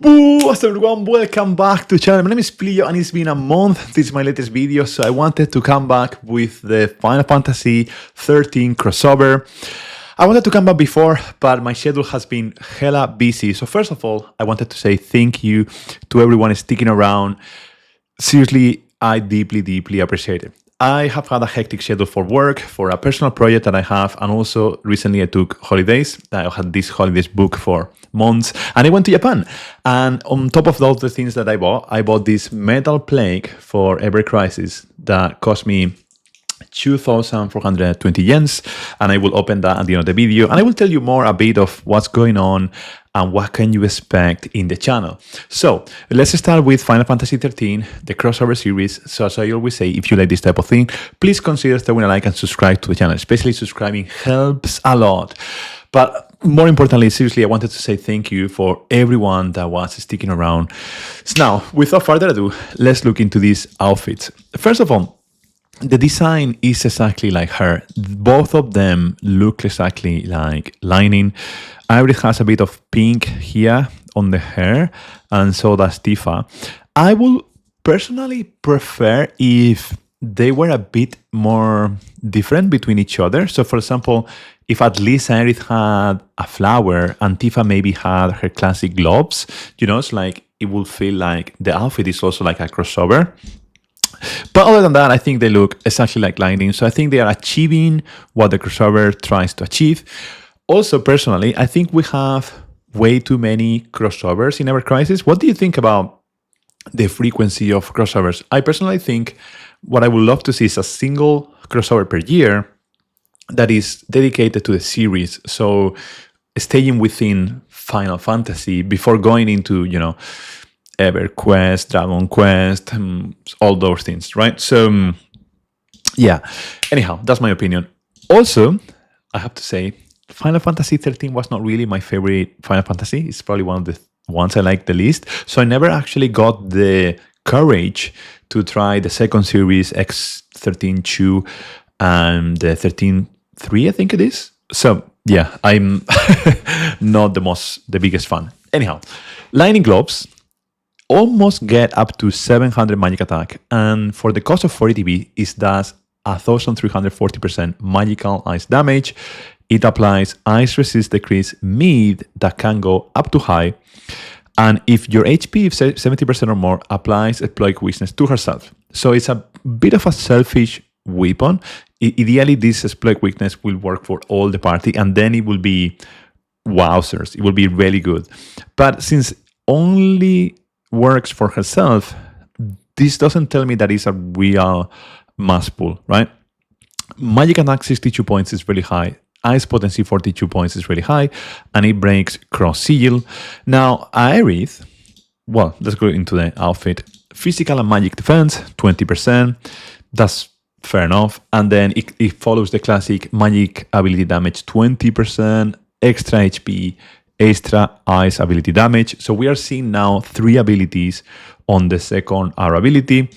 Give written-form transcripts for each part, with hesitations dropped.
What's up everyone, welcome back to the channel. My name is Pliyo and it's been a month. This is my latest video, so I wanted to come back with the Final Fantasy XIII Crossover. I wanted to come back before, but my schedule has been hella busy. So first of all, I wanted to say thank you to everyone sticking around. Seriously, I deeply appreciate it. I have had a hectic schedule for work, for a personal project that I have, and also recently I took holidays. I had this holidays booked for months, and I went to Japan. And on top of all the things that I bought this metal plague for Ever Crisis that cost me 2,420 yens, and I will open that at the end of the video, and I will tell you more a bit of what's going on and what can you expect in the channel. So let's start with Final Fantasy XIII, the crossover series. So as I always say, if you like this type of thing, please consider throwing a like and subscribe to the channel. Especially subscribing helps a lot. But more importantly, seriously, I wanted to say thank you for everyone that was sticking around. So now, without further ado, let's look into these outfits. First of all, the design is exactly like her. Both of them look exactly like Lightning. Iris has a bit of pink here on the hair, and so does Tifa. I would personally prefer if they were a bit more different between each other. So for example, if at least Iris had a flower and Tifa maybe had her classic gloves, you know, it's like it would feel like the outfit is also like a crossover. But other than that, I think they look exactly like Lightning. So I think they are achieving what the crossover tries to achieve. Also, personally, I think we have way too many crossovers in Ever Crisis. What do you think about the frequency of crossovers? I personally think what I would love to see is a single crossover per year that is dedicated to the series. So staying within Final Fantasy before going into, you know, EverQuest, Dragon Quest, all those things, right? So, yeah. Anyhow, that's my opinion. Also, I have to say, Final Fantasy XIII was not really my favorite Final Fantasy. It's probably one of the ones I like the least. So I never actually got the courage to try the second series, X13-2, and the 13-3, I think it is. So, yeah, I'm not the biggest fan. Anyhow, Lightning Gloves almost get up to 700 magic attack, and for the cost of 40 TB, it does 1,340% magical ice damage. It applies ice resist decrease mid that can go up to high, and if your HP is 70% or more, applies exploit weakness to herself. So it's a bit of a selfish weapon. Ideally, this exploit weakness will work for all the party, and then it will be wowzers. It will be really good. But since only works for herself, this doesn't tell me that it's a real mass pull, right? Magic attack 62 points is really high. Ice potency 42 points is really high, and it breaks cross seal. Now, Aerith, well, let's go into the outfit. Physical and magic defense, 20%. That's fair enough. And then it follows the classic magic ability damage, 20%, extra HP, extra ice ability damage. So we are seeing now 3 abilities on the second R ability,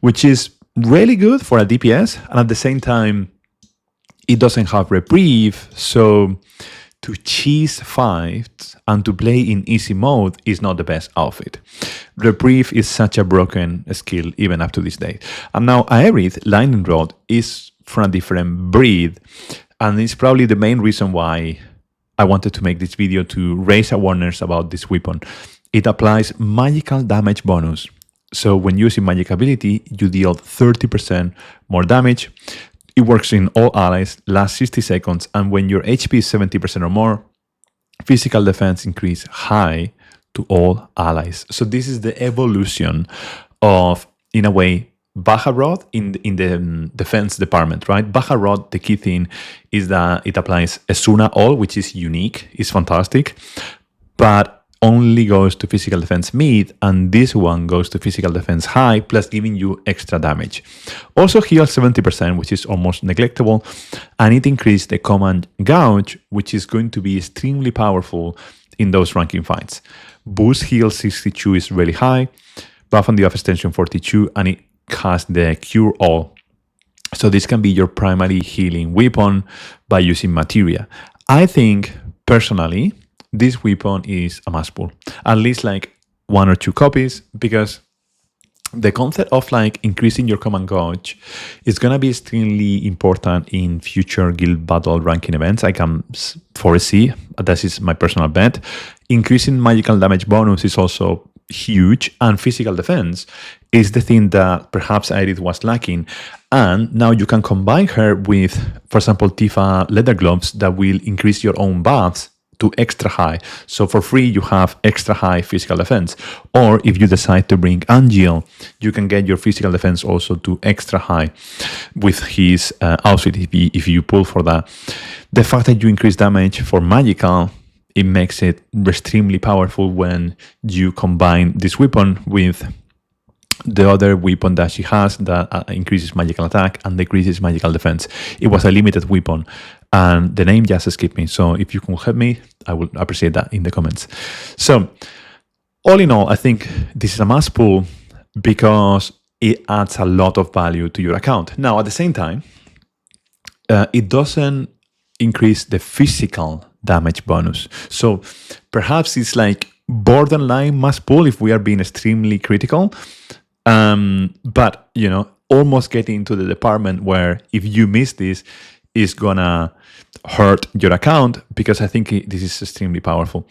which is really good for a DPS, and at the same time it doesn't have reprieve, so to cheese fights and to play in easy mode is not the best outfit. Reprieve is such a broken skill even up to this day. And now Aerith Lightning Rod is from a different breed, and it's probably the main reason why I wanted to make this video, to raise awareness about this weapon. It applies magical damage bonus. So when using magic ability, you deal 30% more damage. It works in all allies, lasts 60 seconds, and when your HP is 70% or more, physical defense increase high to all allies. So this is the evolution of, in a way, Baja Rod in the defense department, right? Baja Rod, the key thing is that it applies Esuna All, which is unique, is fantastic, but only goes to physical defense mid, and this one goes to physical defense high, plus giving you extra damage. Also heals 70%, which is almost neglectable, and it increased the command gouge, which is going to be extremely powerful in those ranking fights. Boost heal 62 is really high, buff on the off extension 42, and it has the cure all. So this can be your primary healing weapon by using materia. I think personally this weapon is a must pull. At least like 1 or 2 copies, because the concept of like increasing your command gauge is going to be extremely important in future guild battle ranking events. I can foresee, this is my personal bet. Increasing magical damage bonus is also huge, and physical defense is the thing that perhaps Aerith was lacking. And now you can combine her with, for example, Tifa leather gloves that will increase your own buffs to extra high. So for free, you have extra high physical defense. Or if you decide to bring Angel, you can get your physical defense also to extra high with his outfit if you pull for that. The fact that you increase damage for magical, it makes it extremely powerful when you combine this weapon with the other weapon that she has that increases magical attack and decreases magical defense. It was a limited weapon, and the name just escaped me. So if you can help me, I would appreciate that in the comments. So all in all, I think this is a must pull because it adds a lot of value to your account. Now, at the same time, it doesn't increase the physical damage bonus. So perhaps it's like borderline must pull if we are being extremely critical. But, you know, almost getting into the department where if you miss this, is gonna hurt your account, because I think this is extremely powerful.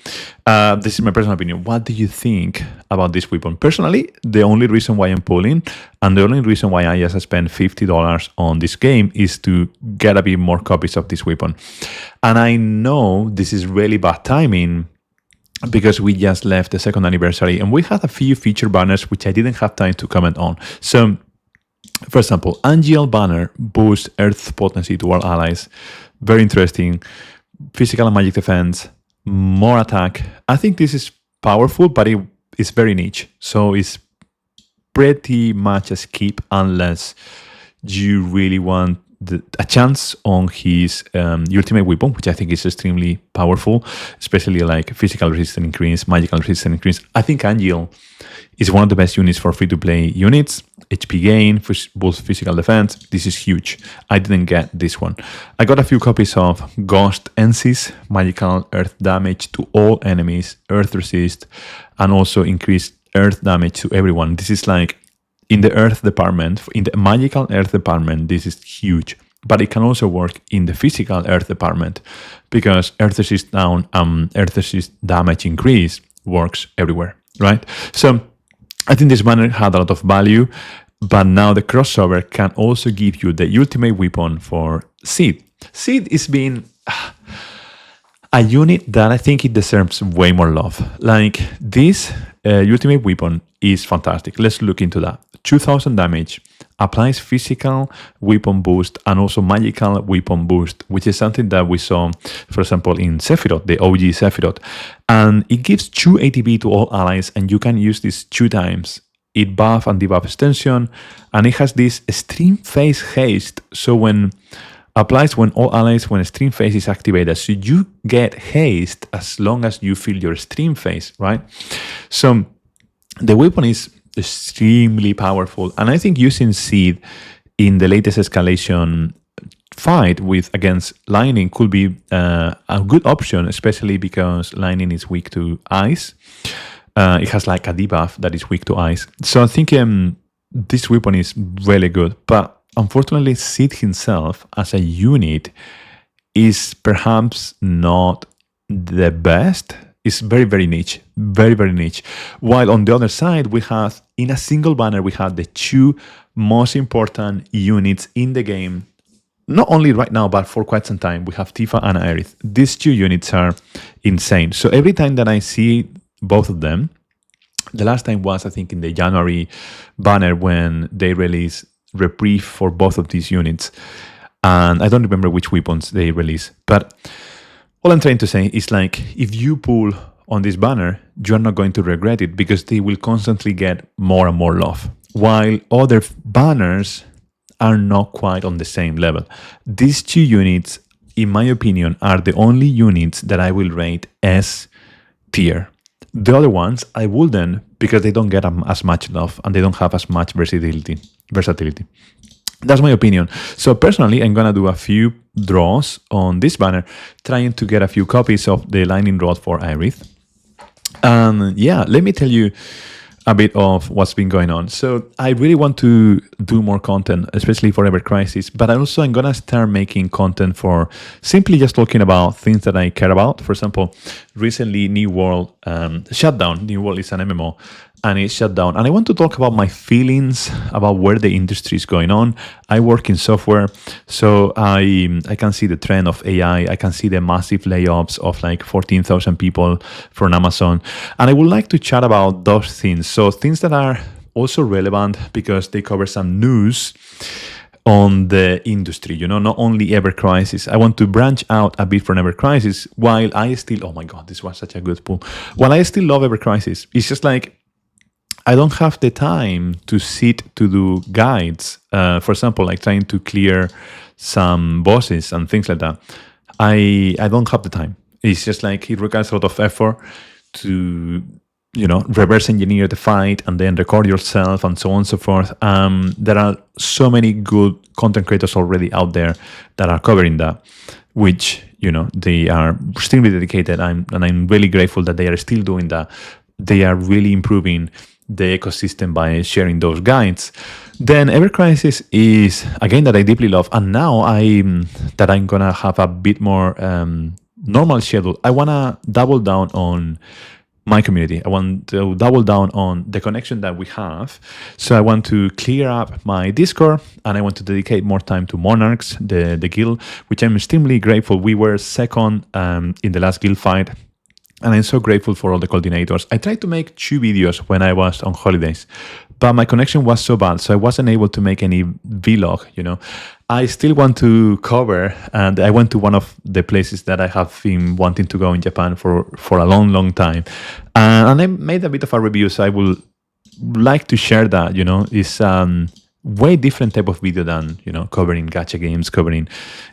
This is my personal opinion. What do you think about this weapon? Personally, the only reason why I'm pulling and the only reason why I just spent $50 on this game is to get a bit more copies of this weapon. And I know this is really bad timing because we just left the 2nd anniversary and we had a few feature banners which I didn't have time to comment on. So, for example, Angel banner boosts Earth potency to all allies. Very interesting. Physical and magic defense, more attack. I think this is powerful, but it's very niche. So it's pretty much a skip unless you really want a chance on his ultimate weapon, which I think is extremely powerful, especially like physical resistance increase, magical resistance increase. I think Angel is one of the best units for free-to-play units. HP gain, boost physical defense. This is huge. I didn't get this one. I got a few copies of Ghost Ensis, magical earth damage to all enemies, earth resist, and also increased earth damage to everyone. This is like in the earth department, in the magical earth department, this is huge. But it can also work in the physical earth department because earth resist down and earth resist damage increase works everywhere, right? So I think this banner had a lot of value, but now the crossover can also give you the ultimate weapon for Seed. Seed is being a unit that I think it deserves way more love. Like this ultimate weapon is fantastic. Let's look into that. 2000 damage, applies physical weapon boost and also magical weapon boost, which is something that we saw, for example, in Sephiroth, the OG Sephiroth. And it gives 2 ATB to all allies, and you can use this 2 times. It buff and debuff extension, and it has this extreme phase haste. So when applies when all allies when extreme phase is activated. So you get haste as long as you feel your extreme phase, right? So the weapon is extremely powerful, and I think using Seed in the latest escalation fight against Lightning could be a good option, especially because Lightning is weak to ice. It has like a debuff that is weak to ice. So I think this weapon is really good, but unfortunately Seed himself as a unit is perhaps not the best. It's very, very niche, very, very niche. While on the other side, we have, in a single banner, we have the 2 most important units in the game. Not only right now, but for quite some time, we have Tifa and Aerith. These 2 units are insane. So every time that I see both of them, the last time was, I think, in the January banner when they released Reprieve for both of these units. And I don't remember which weapons they released, but all I'm trying to say is like, if you pull on this banner, you're not going to regret it because they will constantly get more and more love. While other banners are not quite on the same level. These 2 units, in my opinion, are the only units that I will rate S tier. The other ones, I wouldn't because they don't get as much love and they don't have as much versatility. That's my opinion. So personally, I'm going to do a few draws on this banner, trying to get a few copies of the Lightning Rod for Aerith. And yeah, let me tell you a bit of what's been going on. So I really want to do more content, especially for Ever Crisis, but I'm gonna start making content for simply just talking about things that I care about. For example, recently New World shut down. New World is an MMO, and it shut down. And I want to talk about my feelings about where the industry is going on. I work in software, so I can see the trend of AI. I can see the massive layoffs of like 14,000 people from Amazon, and I would like to chat about those things. So things that are also relevant because they cover some news on the industry, not only Ever Crisis. I want to branch out a bit from Ever Crisis while I still, oh my God, this was such a good pull. While I still love Ever Crisis, it's just like, I don't have the time to sit to do guides. For example, like trying to clear some bosses and things like that. I don't have the time. It's just like it requires a lot of effort to reverse engineer the fight and then record yourself and so on and so forth. There are so many good content creators already out there that are covering that, which they are extremely dedicated, and I'm really grateful that they are still doing that. They are really improving the ecosystem by sharing those guides. Then Ever Crisis is a game that I deeply love, and now I'm gonna have a bit more normal schedule. I wanna double down on my community. I want to double down on the connection that we have. So I want to clear up my Discord, and I want to dedicate more time to Monarchs, the guild, which I'm extremely grateful. We were second in the last guild fight, and I'm so grateful for all the coordinators. I tried to make 2 videos when I was on holidays, but my connection was so bad, so I wasn't able to make any vlog. I still want to cover, and I went to one of the places that I have been wanting to go in Japan for a long, long time, and I made a bit of a review. So I would like to share that. It's way different type of video than covering gacha games, covering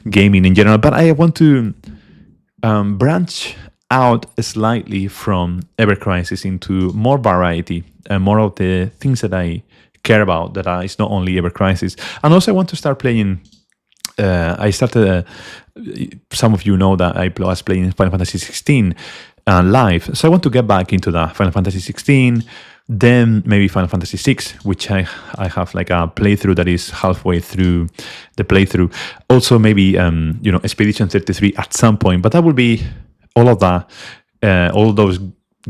gaming in general. But I want to branch out slightly from Ever Crisis into more variety and more of the things that I care about, that is not only Ever Crisis. And also I want to start playing, I started, some of you know that I was playing Final Fantasy XVI live, so I want to get back into that. Final Fantasy XVI, then maybe Final Fantasy VI, which I have like a playthrough that is halfway through the playthrough. Also maybe, Expedition 33 at some point, but that will be all of that, all those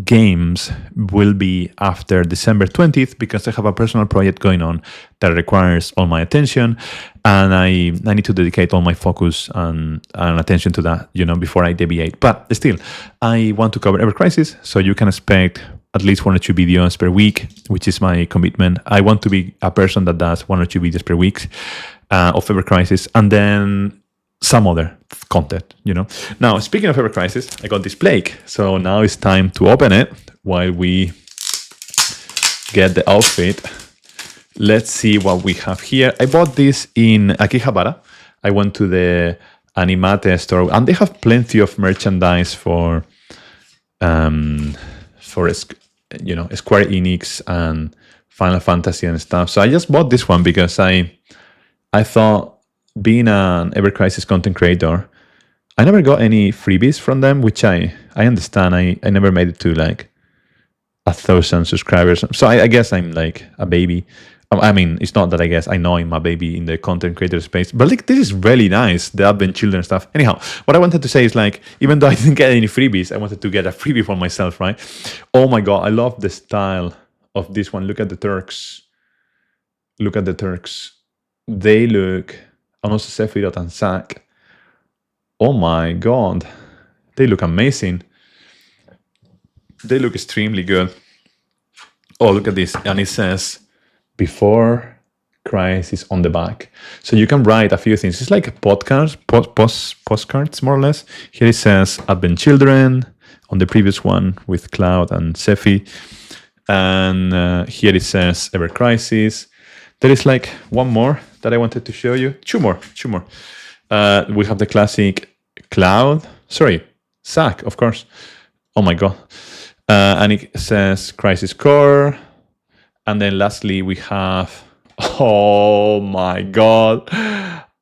games will be after December 20th, because I have a personal project going on that requires all my attention, and I need to dedicate all my focus and attention to that, before I deviate. But still, I want to cover Ever Crisis, so you can expect at least 1 or 2 videos per week, which is my commitment. I want to be a person that does 1 or 2 videos per week of Ever Crisis, and then some other content, Now, speaking of Ever Crisis, I got this plague, so now it's time to open it while we get the outfit. Let's see what we have here. I bought this in Akihabara. I went to the Animate store, and they have plenty of merchandise for Square Enix and Final Fantasy and stuff. So I just bought this one because I thought, being an Ever Crisis content creator, I never got any freebies from them, which I understand. I never made it to like 1,000 subscribers. So I guess I'm like a baby. I mean, it's not that I guess. I know I'm a baby in the content creator space. But like, this is really nice, the Advent Children stuff. Anyhow, what I wanted to say is like, even though I didn't get any freebies, I wanted to get a freebie for myself, right? Oh my God, I love the style of this one. Look at the Turks. Look at the Turks. They look... and also Sephiroth and Zack. Oh my God, they look amazing. They look extremely good. Oh, look at this, and it says "Before Crisis" on the back, so you can write a few things. It's like a postcards, more or less. Here it says "Advent Children" on the previous one with Cloud and Sephi, and here it says "Ever Crisis." There is like one more that I wanted to show you. Two more. We have the classic Cloud. Sorry, Zack, of course. Oh my God. And it says Crisis Core. And then lastly, we have... oh my God.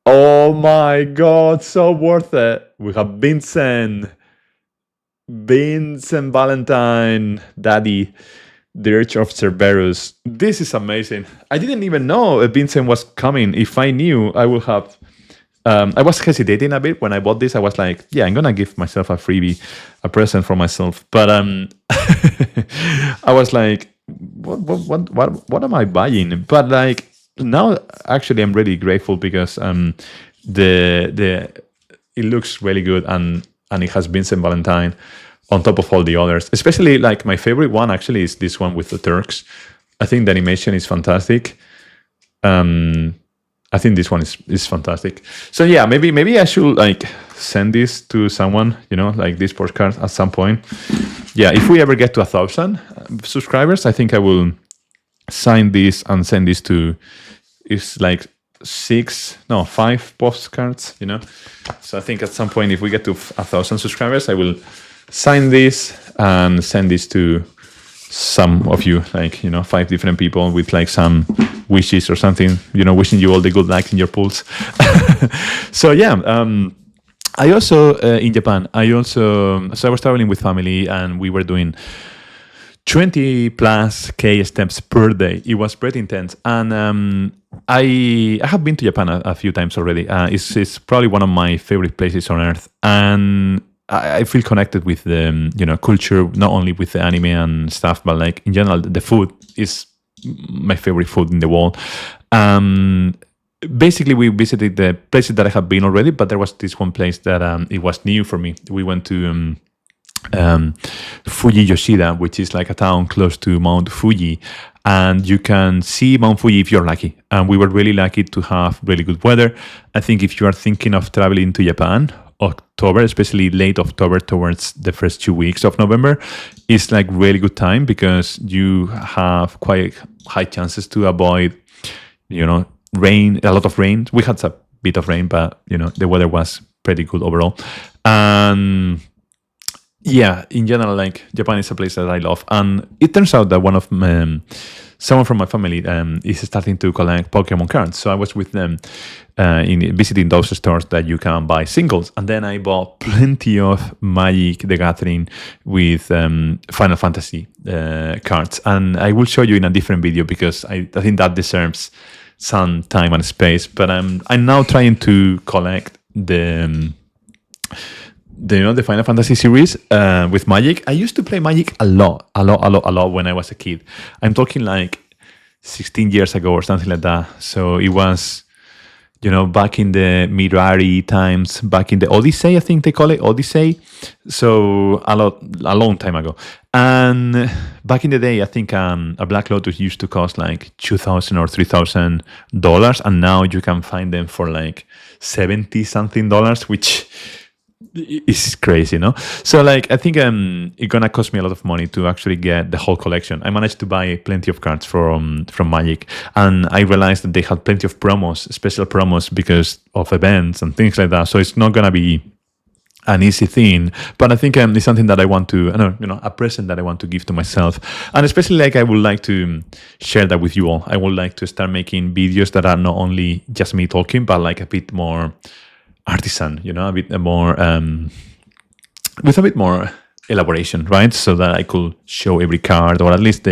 Oh my God, so worth it. We have Vincent. Vincent Valentine, Daddy, The Urge of Cerberus. This is amazing. I didn't even know Vincent was coming. If I knew, I would have. I was hesitating a bit when I bought this. I was like, yeah, I'm gonna give myself a freebie, a present for myself. But I was like, what am I buying? But like now, actually, I'm really grateful because the it looks really good and it has Vincent Valentine on top of all the others. Especially like my favorite one actually is this one with the Turks. I think the animation is fantastic. I think this one is fantastic. So yeah, maybe I should like send this to someone, like this postcard at some point. Yeah, if we ever get to 1,000 subscribers, I think I will sign this and send this to. It's like 5 postcards. So I think at some point, if we get to 1,000 subscribers, I will sign this and send this to some of you, like 5 different people with like some wishes or something, wishing you all the good luck in your pools. So yeah, I also in Japan, so I was traveling with family and we were doing 20 plus K steps per day. It was pretty intense, and I have been to Japan a few times already. It's probably one of my favorite places on earth, and I feel connected with the culture, not only with the anime and stuff, but like in general, the food is my favorite food in the world. Basically, we visited the places that I have been already, but there was this one place that it was new for me. We went to Fuji Yoshida, which is like a town close to Mount Fuji, and you can see Mount Fuji if you're lucky. And we were really lucky to have really good weather. I think if you are thinking of traveling to Japan, October, especially late October towards the first 2 weeks of November, is like really good time because you have quite high chances to avoid, rain, a lot of rain. We had a bit of rain, but the weather was pretty good overall. And yeah, in general, like Japan is a place that I love, and it turns out that one of someone from my family is starting to collect Pokemon cards. So I was with them in visiting those stores that you can buy singles, and then I bought plenty of Magic the Gathering with Final Fantasy cards, and I will show you in a different video because I think that deserves some time and space. But I'm now trying to collect the Final Fantasy series with Magic. I used to play Magic a lot when I was a kid. I'm talking like 16 years ago or something like that. So it was, back in the Mirari times, back in the Odyssey, I think they call it Odyssey. So a long time ago. And back in the day, I think a Black Lotus used to cost like $2,000 or $3,000, and now you can find them for like $70 something, which is crazy, So like I think it's gonna cost me a lot of money to actually get the whole collection. I managed to buy plenty of cards from Magic, and I realized that they had plenty of promos, special promos because of events and things like that. So it's not gonna be an easy thing, but I think it's something that I want to, a present that I want to give to myself, and especially like I would like to share that with you all. I would like to start making videos that are not only just me talking, but like a bit more artisan, a bit more with a bit more elaboration, right? So that I could show every card, or at least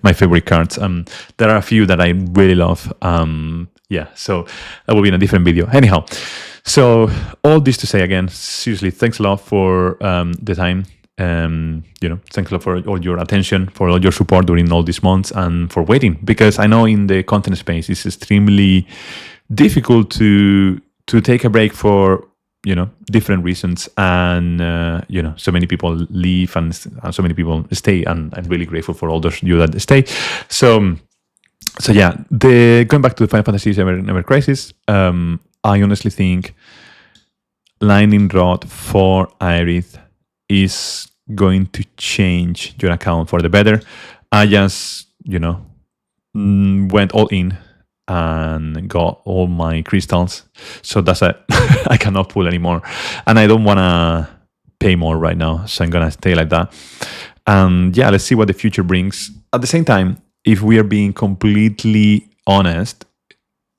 my favorite cards. There are a few that I really love. So that will be in a different video. Anyhow, so all this to say again, seriously, thanks a lot for the time. Thanks a lot for all your attention, for all your support during all these months, and for waiting, because I know in the content space it's extremely difficult to take a break for different reasons, and so many people leave and so many people stay, and I'm really grateful for all those you that stay. So yeah, going back to the Final Fantasy VII Never Crisis, I honestly think Lightning Rod for Aerith is going to change your account for the better. I just went all in and got all my crystals, so that's it. I cannot pull anymore, and I don't want to pay more right now, so I'm gonna stay like that. And yeah, let's see what the future brings. At the same time, if we are being completely honest,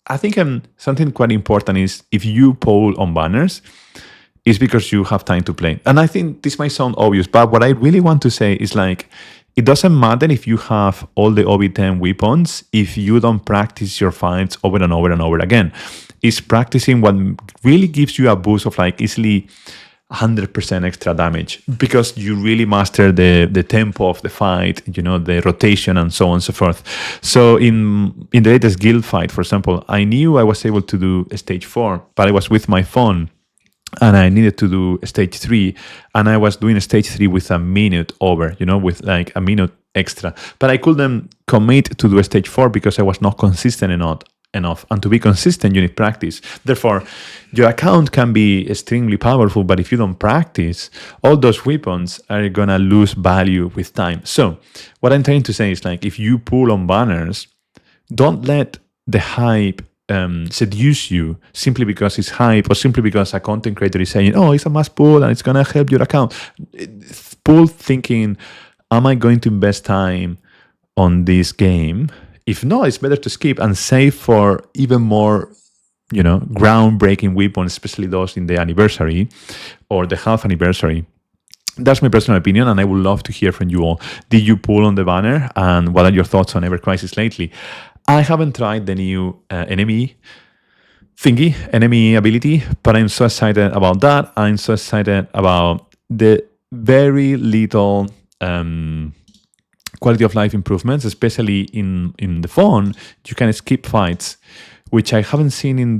I think something quite important is if you poll on banners, is because you have time to play. And I think this might sound obvious, but what I really want to say is like, it doesn't matter if you have all the OB10 weapons if you don't practice your fights over and over and over again. It's practicing what really gives you a boost of like easily 100% extra damage because you really master the tempo of the fight, the rotation and so on and so forth. So in the latest guild fight, for example, I knew I was able to do stage 4, but I was with my phone and I needed to do stage 3, and I was doing stage 3 with a minute over, with like a minute extra. But I couldn't commit to do stage 4 because I was not consistent enough. And to be consistent, you need practice. Therefore, your account can be extremely powerful, but if you don't practice, all those weapons are gonna lose value with time. So what I'm trying to say is like, if you pull on banners, don't let the hype seduce you simply because it's hype or simply because a content creator is saying, oh, it's a must pull and it's gonna help your account. Pull thinking, am I going to invest time on this game? If not, it's better to skip and save for even more, groundbreaking weapons, especially those in the anniversary or the half anniversary. That's my personal opinion, and I would love to hear from you all. Did you pull on the banner, and what are your thoughts on Ever Crisis lately? I haven't tried the new enemy ability, but I'm so excited about that. I'm so excited about the very little quality of life improvements, especially in the phone. You can skip fights, which I haven't seen in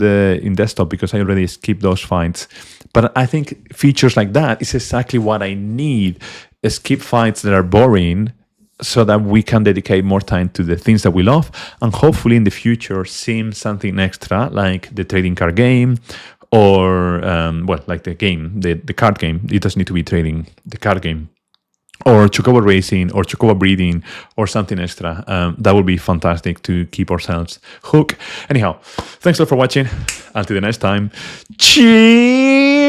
desktop because I already skipped those fights. But I think features like that is exactly what I need. Skip fights that are boring so that we can dedicate more time to the things that we love, and hopefully in the future sim something extra like the trading card game or like the card game. It doesn't need to be trading, the card game, or chocobo racing or chocobo breeding or something extra. That would be fantastic to keep ourselves hooked. Anyhow, thanks a lot for watching. Until the next time, cheerios.